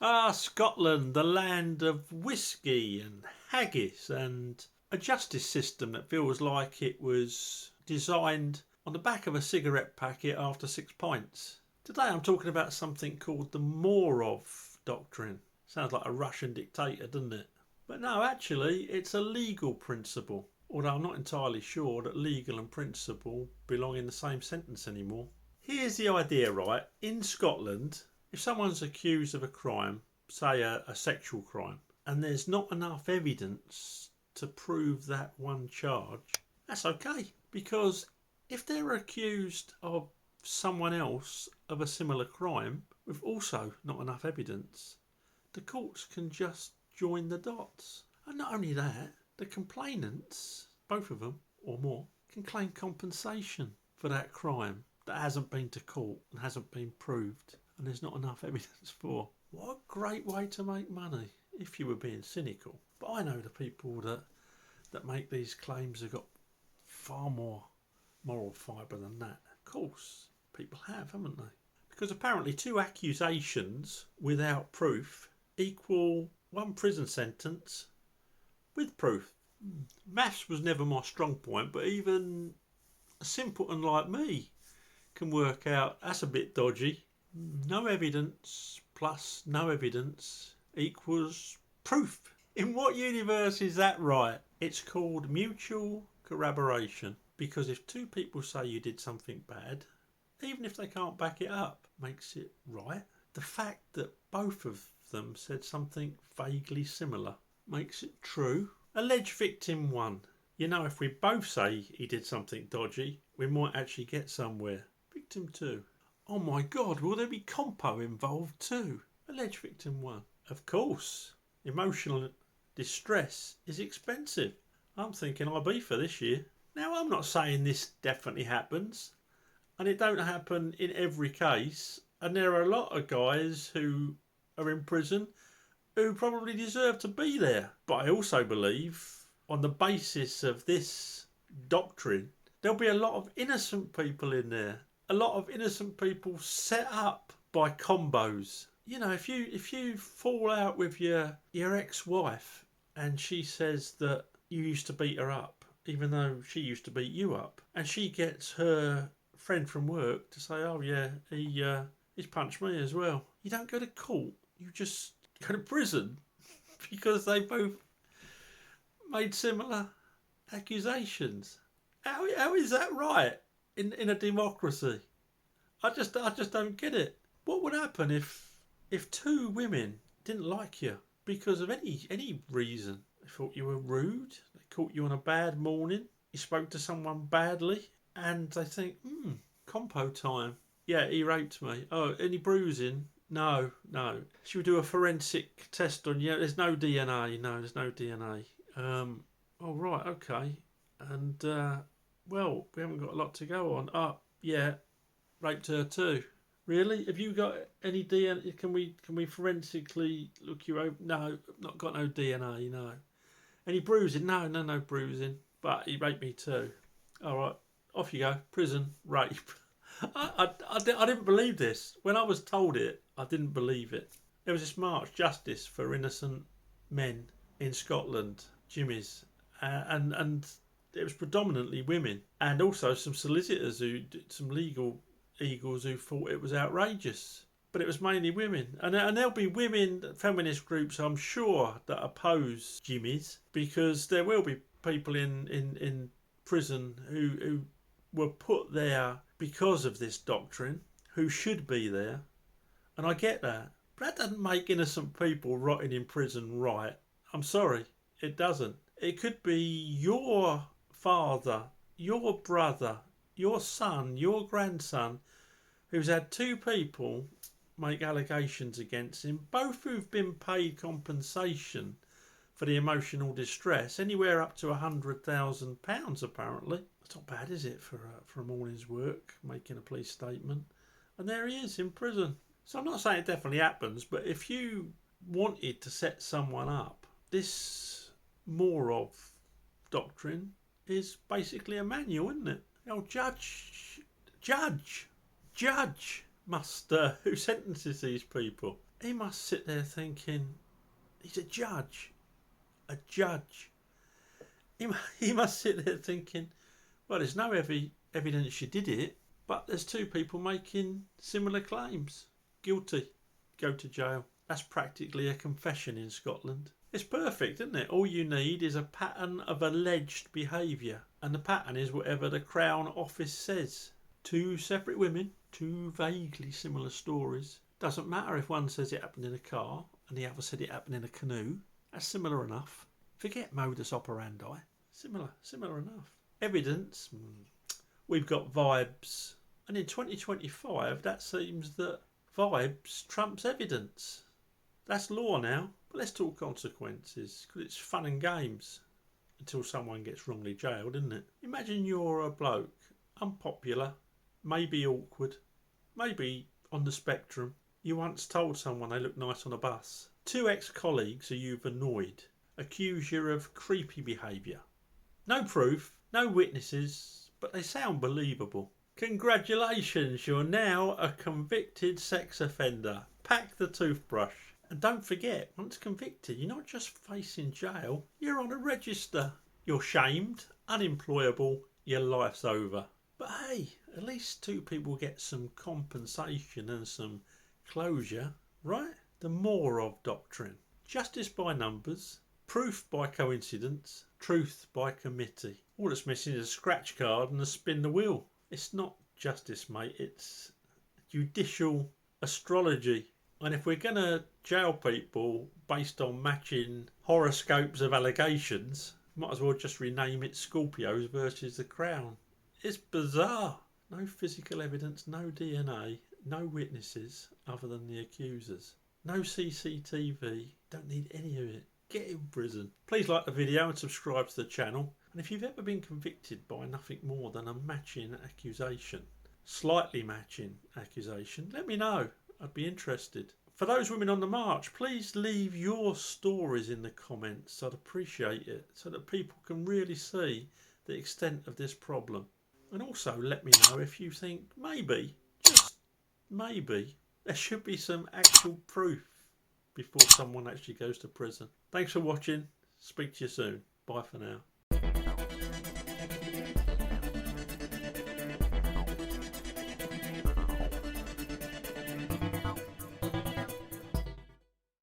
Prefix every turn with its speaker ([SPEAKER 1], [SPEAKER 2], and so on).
[SPEAKER 1] Ah, Scotland, the land of whiskey and haggis and a justice system that feels like it was designed on the back of a cigarette packet after 6 pints. Today I'm talking about something called the Moorov Doctrine. Sounds like a Russian dictator, doesn't it? But no, actually, it's a legal principle. Although I'm not entirely sure that legal and principle belong in the same sentence anymore. Here's the idea, right? In Scotland, if someone's accused of a crime, say a sexual crime, and there's not enough evidence to prove that one charge, that's okay. Because if they're accused of someone else of a similar crime with also not enough evidence, the courts can just join the dots. And not only that, the complainants, both of them or more, can claim compensation for that crime that hasn't been to court and hasn't been proved and there's not enough evidence for. What a great way to make money, if you were being cynical. But I know the people that make these claims have got far more moral fibre than that. Of course, people have, haven't they? Because apparently 2 accusations without proof equal 1 prison sentence with proof. Maths was never my strong point, but even a simpleton like me can work out that's a bit dodgy. No evidence plus no evidence equals proof. In what universe is that right? It's called mutual corroboration, because if 2 people say you did something bad, even if they can't back it up, makes it right. The fact that both of them said something vaguely similar makes it true. Alleged victim 1. You know, if we both say he did something dodgy, we might actually get somewhere. Victim 2. Oh my God, will there be compo involved too? Alleged victim 1. Of course. Emotional distress is expensive. I'm thinking Ibiza this year. Now, I'm not saying this definitely happens, and it don't happen in every case, and there are a lot of guys who are in prison who probably deserve to be there. But I also believe, on the basis of this doctrine, there'll be a lot of innocent people in there. A lot of innocent people set up by combos. You know, if you fall out with your ex-wife and she says that you used to beat her up, even though she used to beat you up, and she gets her friend from work to say, oh yeah, he's punched me as well. You don't go to court. You just go to prison because they both made similar accusations. How is that right in a democracy? I just don't get it. What would happen if 2 women didn't like you because of any reason? They thought you were rude, they caught you on a bad morning, you spoke to someone badly, and they think, compo time. Yeah, he raped me. Oh, any bruising? No. Should we do a forensic test on you? There's no DNA. No, there's no DNA. Oh, right, okay. And, well, we haven't got a lot to go on. Oh, yeah, raped her too. Really? Have you got any DNA? Can we forensically look you over? No, not got no DNA, no. Any bruising? No bruising. But he raped me too. All right, off you go. Prison, rape. I didn't believe this. When I was told it, I didn't believe it. There was this march, Justice for Innocent Men in Scotland, Jimmy's, and it was predominantly women, and also some solicitors some legal eagles who thought it was outrageous. But it was mainly women, and there'll be women, feminist groups, I'm sure, that oppose Jimmy's, because there will be people in prison who were put there because of this doctrine, who should be there, and I get that. But that doesn't make innocent people rotting in prison right. I'm sorry, it doesn't. It could be your father, your brother, your son, your grandson, who's had 2 people make allegations against him, both who've been paid compensation for the emotional distress, anywhere up to £100,000 apparently. It's not bad, is it, for a morning's work, making a police statement? And there he is in prison. So I'm not saying it definitely happens, but if you wanted to set someone up, this Moorov Doctrine is basically a manual, isn't it? Oh, judge must, who sentences these people? He must sit there thinking, he's a judge. A judge. He must sit there thinking, well, there's no evidence she did it, but there's two people making similar claims. Guilty. Go to jail. That's practically a confession in Scotland. It's perfect, isn't it? All you need is a pattern of alleged behaviour, and the pattern is whatever the Crown Office says. Two separate women, two vaguely similar stories. Doesn't matter if one says it happened in a car and the other said it happened in a canoe. That's similar enough. Forget modus operandi. Similar enough. Evidence, we've got vibes. And in 2025, that seems that vibes trumps evidence. That's law now. But let's talk consequences, because it's fun and games until someone gets wrongly jailed, isn't it? Imagine you're a bloke, unpopular, maybe awkward, maybe on the spectrum. You once told someone they looked nice on a bus. Two ex-colleagues who you've annoyed accuse you of creepy behaviour. No proof, no witnesses, but they sound believable. Congratulations, you're now a convicted sex offender. Pack the toothbrush. And don't forget, once convicted, you're not just facing jail, you're on a register. You're shamed, unemployable, your life's over. But hey, at least two people get some compensation and some closure, right? The Moorov Doctrine. Justice by numbers, proof by coincidence, truth by committee. All that's missing is a scratch card and a spin the wheel. It's not justice, mate, it's judicial astrology. And if we're going to jail people based on matching horoscopes of allegations, might as well just rename it Scorpios versus the Crown. It's bizarre. No physical evidence, no DNA, no witnesses other than the accusers. No CCTV, don't need any of it. Get in prison. Please like the video and subscribe to the channel. And if you've ever been convicted by nothing more than a matching accusation, slightly matching accusation, let me know. I'd be interested. For those women on the march, please leave your stories in the comments. I'd appreciate it, so that people can really see the extent of this problem. And also let me know if you think maybe, just maybe, there should be some actual proof before someone actually goes to prison. Thanks for watching. Speak to you soon. Bye for now.